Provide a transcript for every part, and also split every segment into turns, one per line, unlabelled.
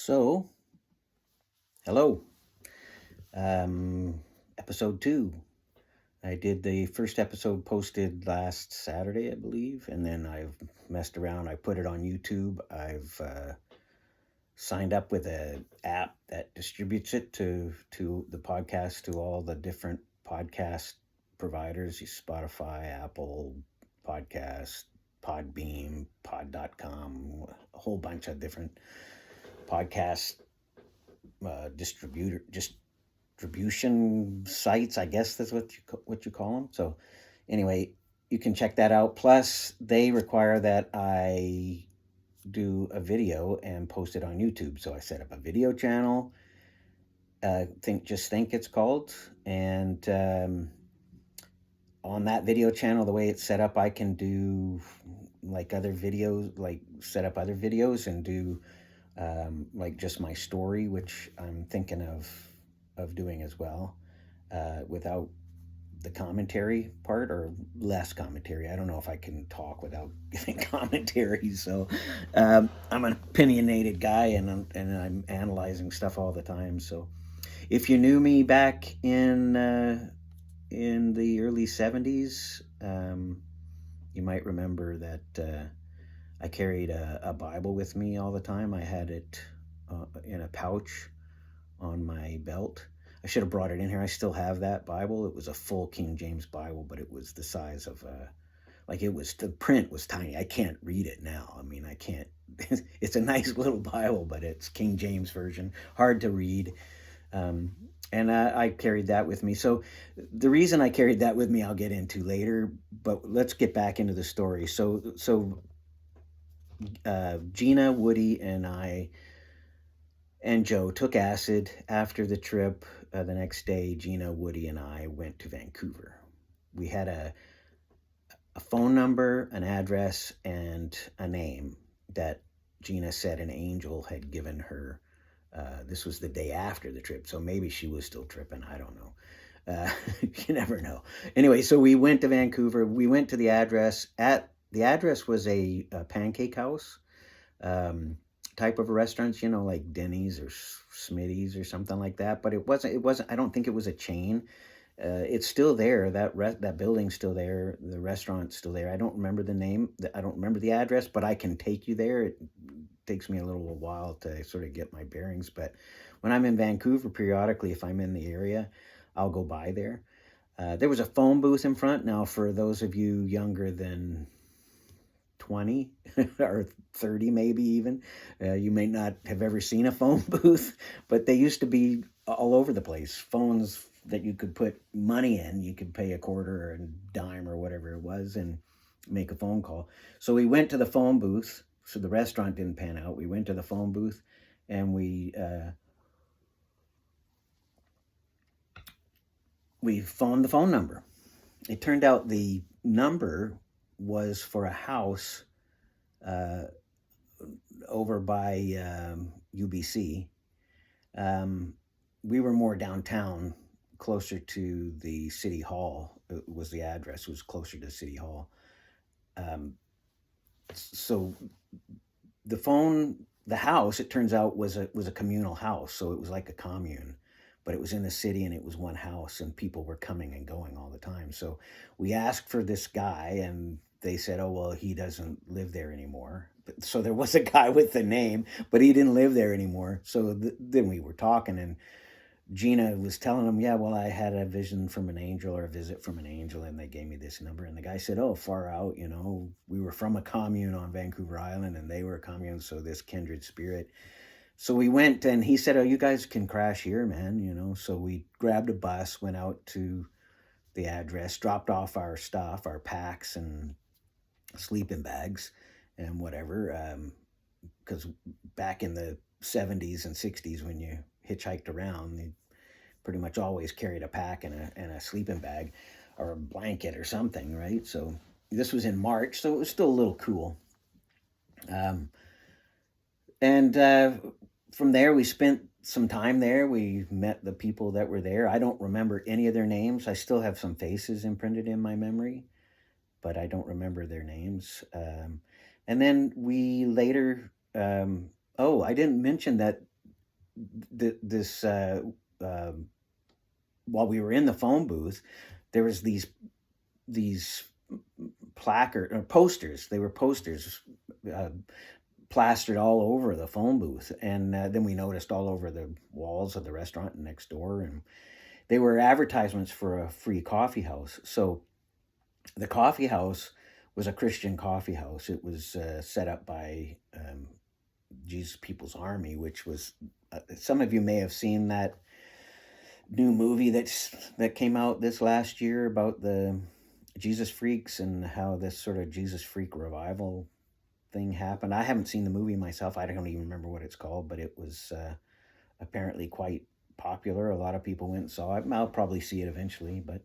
So, hello. Episode 2. I did the first episode posted last Saturday, I believe, and then I've messed around. I put it on YouTube. I've signed up with an app that distributes it to the podcast to all the different podcast providers, Spotify, Apple Podcast, Podbeam, Pod.com, a whole bunch of different podcast distribution sites. I guess that's what you call them. So anyway, you can check that out. Plus, they require that I do a video and post it on YouTube. So I set up a video channel. Think it's called, and on that video channel, the way it's set up, I can do like other videos, like set up other videos and do like just my story, which I'm thinking of doing as well, without the commentary part or less commentary. I don't know if I can talk without giving commentary. So I'm an opinionated guy, and I'm analyzing stuff all the time. So if you knew me back in the early '70s, you might remember that. I carried a Bible with me all the time. I had it in a pouch on my belt. I should have brought it in here. I still have that Bible. It was a full King James Bible, but it was the size of the print was tiny. I can't read it now. I mean, I can't. It's a nice little Bible, but it's King James version, hard to read. And I carried that with me. So the reason I carried that with me, I'll get into later. But let's get back into the story. So Gina, Woody, and I and Joe took acid after the trip. The next day, Gina, Woody, and I went to Vancouver. We had a phone number, an address, and a name that Gina said an angel had given her. This was the day after the trip, so maybe she was still tripping. I don't know. You never know. Anyway, so we went to Vancouver. We went to the address. The address was a pancake house type of restaurants, like Denny's or Smitty's or something like that. But it wasn't. I don't think it was a chain. It's still there. That building's still there. The restaurant's still there. I don't remember the name. I don't remember the address, but I can take you there. It takes me a little while to sort of get my bearings. But when I'm in Vancouver, periodically, if I'm in the area, I'll go by there. There was a phone booth in front. Now, for those of you younger than 20 or 30 maybe even, you may not have ever seen a phone booth, but they used to be all over the place. Phones that you could put money in. You could pay a quarter or a dime or whatever it was and make a phone call. So we went to the phone booth. So the restaurant didn't pan out. We went to the phone booth and we phoned the phone number. It turned out the number was for a house over by UBC. We were more downtown, closer to the city hall. It was the address. It was closer to City Hall. So the house, it turns out, was a communal house. So it was like a commune, but it was in the city and it was one house and people were coming and going all the time. So we asked for this guy and they said, oh, well, he doesn't live there anymore. So there was a guy with the name, but he didn't live there anymore. So then we were talking and Gina was telling him, yeah, well, I had a vision from an angel or a visit from an angel, and they gave me this number. And the guy said, oh, far out, we were from a commune on Vancouver Island, and they were a commune, so this kindred spirit. So we went, and he said, oh, you guys can crash here, man, So we grabbed a bus, went out to the address, dropped off our stuff, our packs and sleeping bags and whatever, because back in the 70s and 60s when you hitchhiked around, you pretty much always carried a pack and a sleeping bag or a blanket or something, right? So this was in March, so it was still a little cool. And from there, we spent some time there. We met the people that were there. I don't remember any of their names. I still have some faces imprinted in my memory, but I don't remember their names. And then we later, I didn't mention that this while we were in the phone booth, there was these placard or posters. They were posters uh, plastered all over the phone booth, and then we noticed all over the walls of the restaurant next door, and they were advertisements for a free coffee house. So the coffee house was a Christian coffee house. It was set up by Jesus People's Army, which was some of you may have seen that new movie that came out this last year about the Jesus freaks and how this sort of Jesus freak revival thing happened. I haven't seen the movie myself. I don't even remember what it's called, but it was apparently quite popular. A lot of people went and saw it. I'll probably see it eventually, but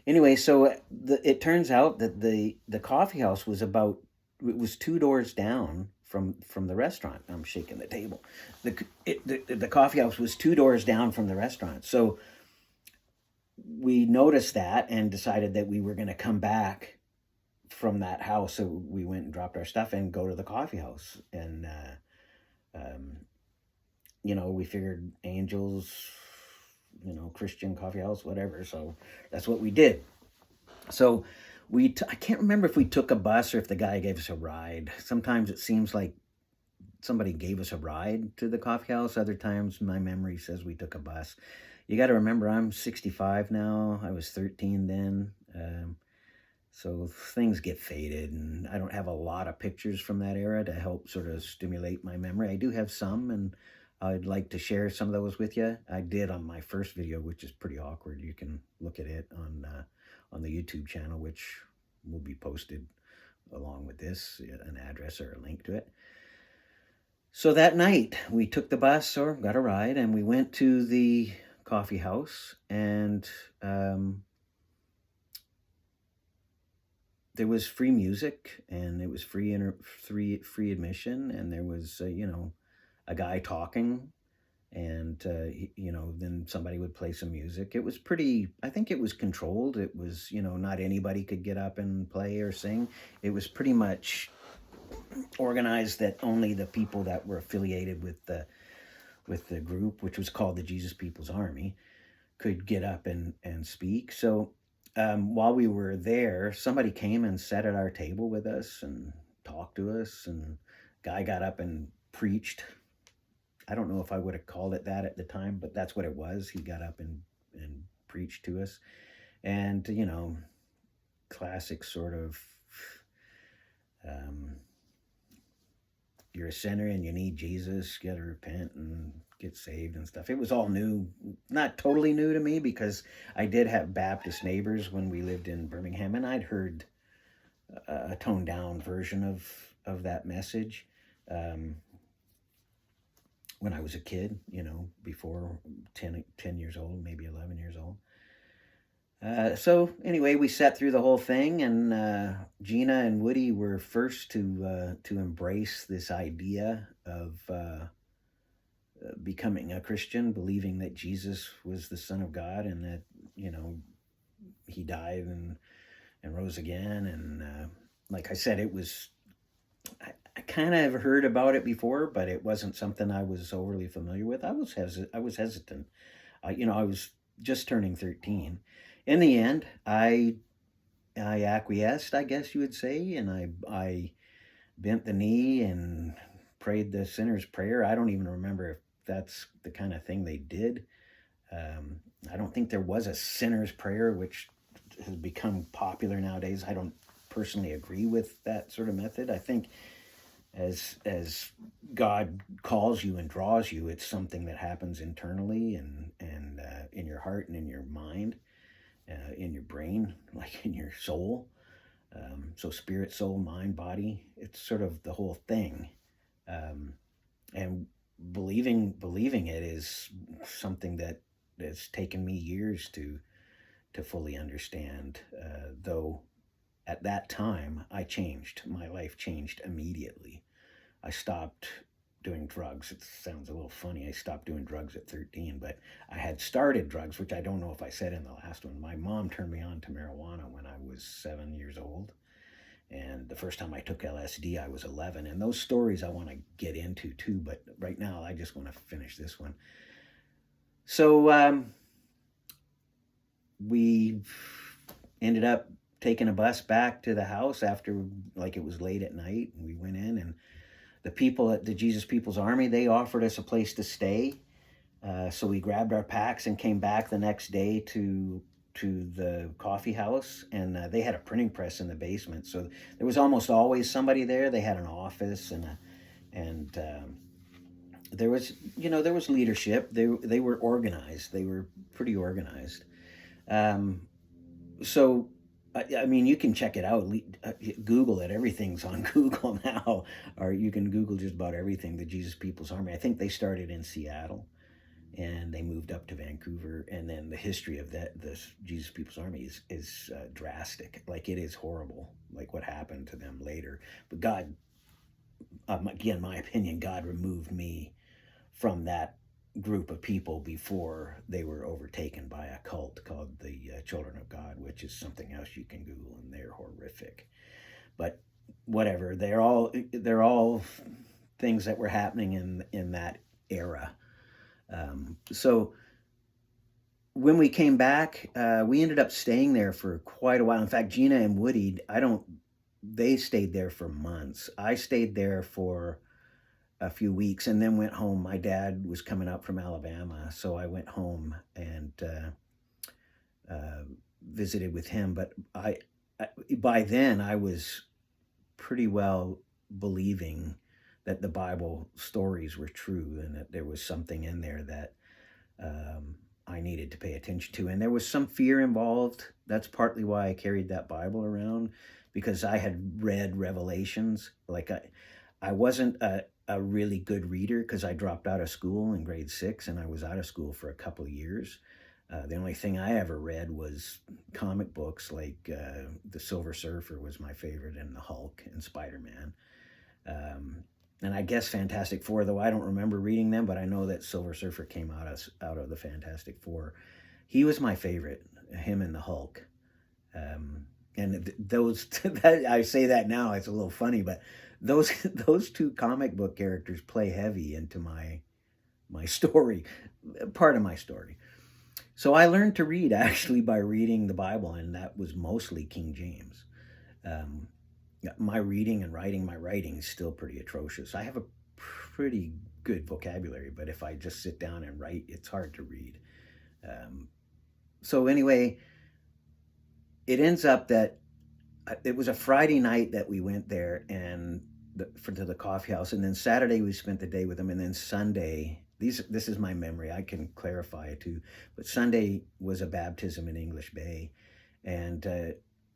anyway, so it turns out that the coffee house was it was two doors down from the restaurant. I'm shaking the table. The coffee house was two doors down from the restaurant. So we noticed that and decided that we were going to come back from that house. So we went and dropped our stuff and go to the coffee house. And, we figured angels, Christian coffee house, whatever. So that's what we did. So I can't remember if we took a bus or if the guy gave us a ride. Sometimes it seems like somebody gave us a ride to the coffee house. Other times my memory says we took a bus. You got to remember, I'm 65 now. I was 13 then. So things get faded, and I don't have a lot of pictures from that era to help sort of stimulate my memory. I do have some, and I'd like to share some of those with you. I did on my first video, which is pretty awkward. You can look at it on the YouTube channel, which will be posted along with this, an address or a link to it. So that night, we took the bus or got a ride, and we went to the coffee house, and there was free music, and it was free admission, and there was a guy talking, and then somebody would play some music. It was I think it was controlled. It was not anybody could get up and play or sing. It was pretty much organized that only the people that were affiliated with the group, which was called the Jesus People's Army, could get up and speak. So while we were there, somebody came and sat at our table with us and talked to us, and guy got up and preached. I don't know if I would have called it that at the time, but that's what it was. He got up and preached to us. And, classic sort of, you're a sinner and you need Jesus, you got to repent and get saved and stuff. It was all new, not totally new to me, because I did have Baptist neighbors when we lived in Birmingham, and I'd heard a toned down version of that message when I was a kid, before 10 years old, maybe 11 years old. So anyway, we sat through the whole thing, and Gina and Woody were first to embrace this idea of becoming a Christian, believing that Jesus was the Son of God, and that he died and rose again. And like I said, it was I kind of heard about it before, but it wasn't something I was overly familiar with. I was hesitant. I was just turning 13. In the end, I acquiesced, I guess you would say, and I bent the knee and prayed the sinner's prayer. I don't even remember if that's the kind of thing they did. I don't think there was a sinner's prayer, which has become popular nowadays. I don't personally agree with that sort of method. I think as God calls you and draws you, it's something that happens internally and in your heart and in your mind. In your brain, like in your soul. So spirit, soul, mind, body, it's sort of the whole thing. And believing it is something that has taken me years to fully understand. Though at that time I changed. My life changed immediately. I stopped doing drugs. It sounds a little funny. I stopped doing drugs at 13, but I had started drugs, which I don't know if I said in the last one. My mom turned me on to marijuana when I was 7 years old, And the first time I took LSD, I was 11. And those stories I want to get into too, but right now I just want to finish this one. So we ended up taking a bus back to the house after, like, it was late at night. And we went in, and the people at the Jesus People's Army, they offered us a place to stay. So we grabbed our packs and came back the next day to the coffee house, and they had a printing press in the basement. So there was almost always somebody there. They had an office, and there was, there was leadership. They were organized. They were pretty organized. Um, so I mean, you can check it out. Google it. Everything's on Google now, or you can Google just about everything. The Jesus People's Army. I think they started in Seattle, and they moved up to Vancouver. And then the history of this Jesus People's Army is drastic. Like, it is horrible, like what happened to them later. But God, again, my opinion, God removed me from that group of people before they were overtaken by a cult called the Children of God, which is something else you can Google, and they're horrific. But whatever, they're all things that were happening in that era. So when we came back, we ended up staying there for quite a while. In fact, Gina and Woody, they stayed there for months. I stayed there for a few weeks and then went home. My dad was coming up from Alabama, so I went home and visited with him. But by then I was pretty well believing that the Bible stories were true, and that there was something in there that I needed to pay attention to. And there was some fear involved. That's partly why I carried that Bible around, because I had read Revelations. Like, I wasn't a really good reader because I dropped out of school in grade 6, and I was out of school for a couple of years. The only thing I ever read was comic books, like the Silver Surfer was my favorite, and the Hulk and Spider-Man. And I guess Fantastic Four, though I don't remember reading them, but I know that Silver Surfer came out of the Fantastic Four. He was my favorite, him and the Hulk. And those, I say that now, it's a little funny, but those two comic book characters play heavy into my story, part of my story. So I learned to read actually by reading the Bible, and that was mostly King James. My reading and writing, my writing is still pretty atrocious. I have a pretty good vocabulary, but if I just sit down and write, it's hard to read. So anyway, it ends up that it was a Friday night that we went there and to the coffee house, and then Saturday we spent the day with them, and then Sunday. This is my memory. I can clarify it too, but Sunday was a baptism in English Bay, and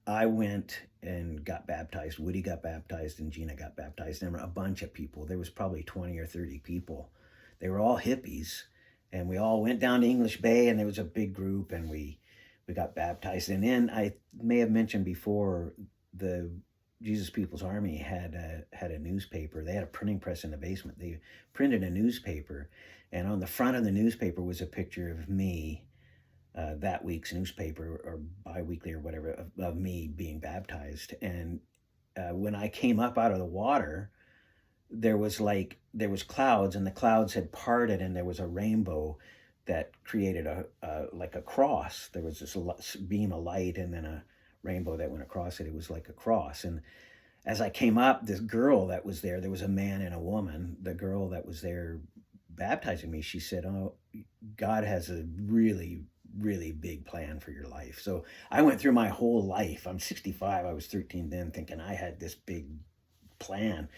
I went and got baptized. Woody got baptized, and Gina got baptized, and a bunch of people. There was probably 20 or 30 people. They were all hippies, and we all went down to English Bay, and there was a big group, and we got baptized. And then I may have mentioned before, the Jesus People's Army had a newspaper. They had a printing press in the basement. They printed a newspaper, and on the front of the newspaper was a picture of me, that week's newspaper, or bi-weekly or whatever, of me being baptized. And when I came up out of the water, there was clouds, and the clouds had parted, and there was a rainbow that created like a cross. There was this beam of light, and then a rainbow that went across it. It was like a cross. And as I came up, this girl that was there was a man and a woman. The girl that was there baptizing me, she said, "Oh, God has a really, really big plan for your life." So I went through my whole life. I'm 65. I was 13 then, thinking I had this big plan.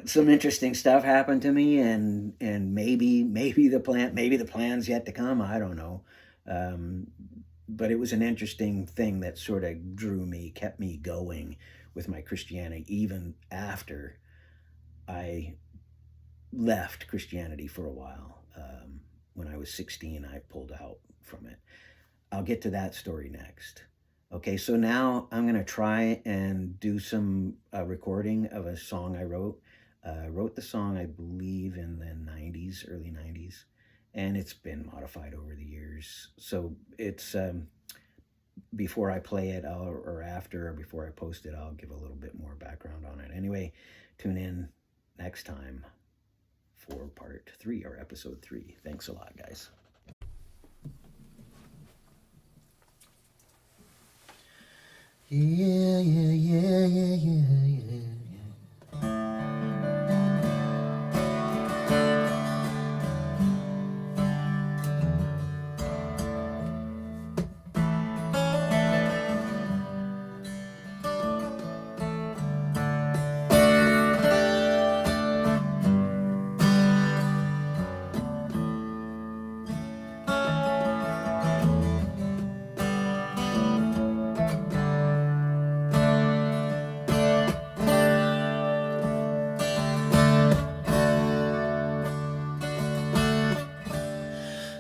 Some interesting stuff happened to me, and maybe the plan's yet to come. I don't know. But it was an interesting thing that sort of kept me going with my Christianity, even after I left Christianity for a while. When I was 16, I pulled out from it. I'll get to that story next. Okay, so now I'm going to try and do some recording of a song I wrote. I wrote the song, I believe, in the 90s, early 90s, and it's been modified over the years. So it's before I play it, or after, or before I post it, I'll give a little bit more background on it. Anyway, tune in next time for part 3 or episode 3. Thanks a lot, guys. Yeah, yeah, yeah, yeah, yeah, yeah.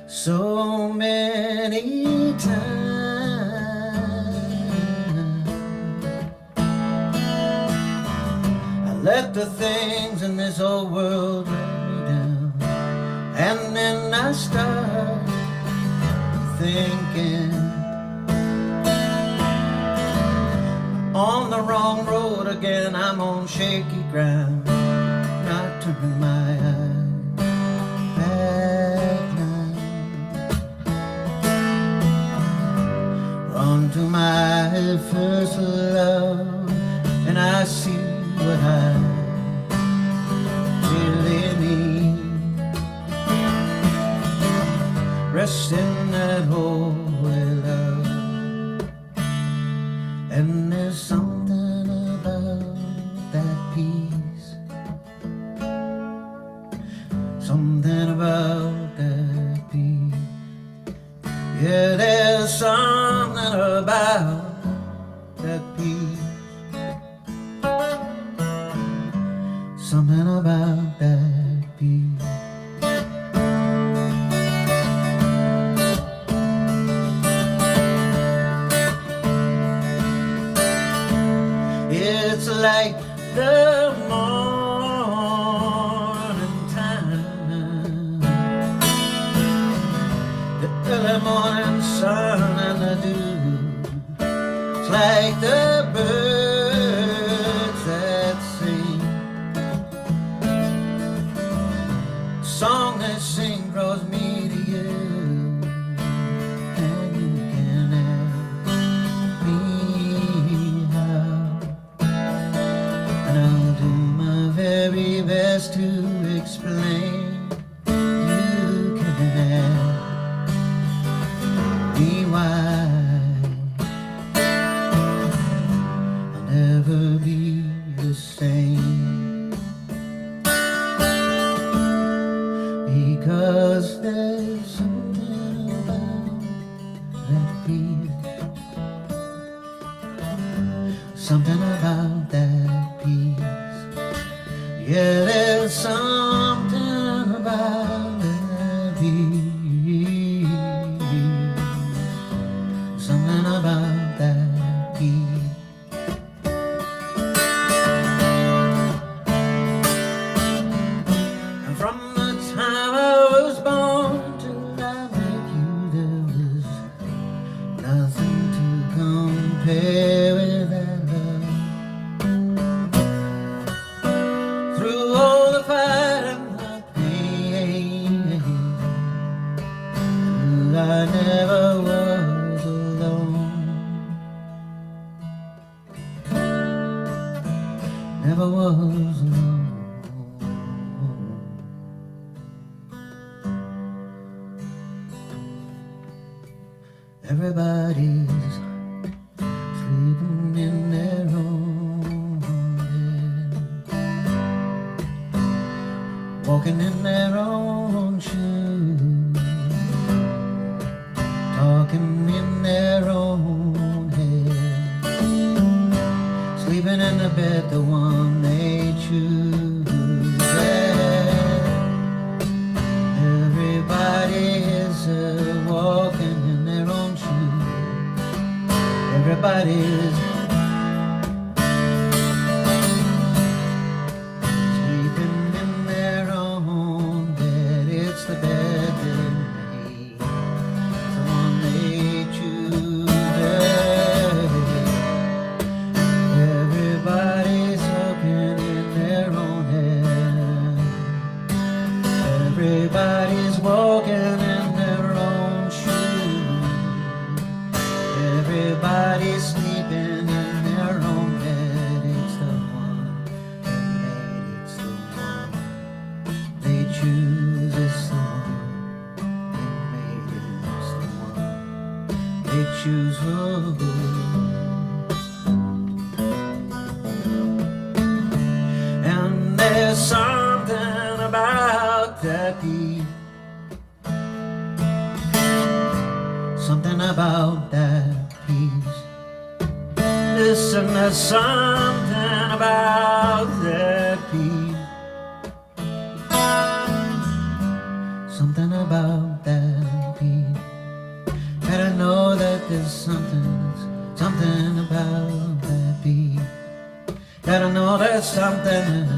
So many times I let the things in this old world let me down, and then I start thinking on the wrong road again. I'm on shaky ground, not turning my eyes back now. Run to my first love, and I see what I really need. Rest in that holy love, and there's something about that peace, something about that peace. Yeah, there's something about that peace, something about that peace. It's like the morning time, the early morning sun and the dew. It's like the birds that sing, the song they sing draws me to you, and you can ask me how, and I'll do my very best to explain. You can ask me why. I'll never be the same, because there's something about that peace, something about that peace. Yeah, there's something about that peace, something about that peace. And from the time I was born till I met you, there was nothing to compare with that love. Through all the fight and the pain, I never was alone, never was alone. Everybody's sleeping in their own bed, walking in their own shoes, talking in their own head, sleeping in the bed, the one they choose. Everybody is walking in their own shoes. Everybody's sleeping in their own bed. It's the bed they made, the one they choose. Everybody's walking in their own shoes. Everybody's sleeping in their own bed. It's the one they made, it's the one they choose. It's the one they made, it's the one they choose. And there's something about that beat, something about that peace. Listen, there's something about that peace, something about that peace. Gotta know that there's something about that beat. Gotta know there's something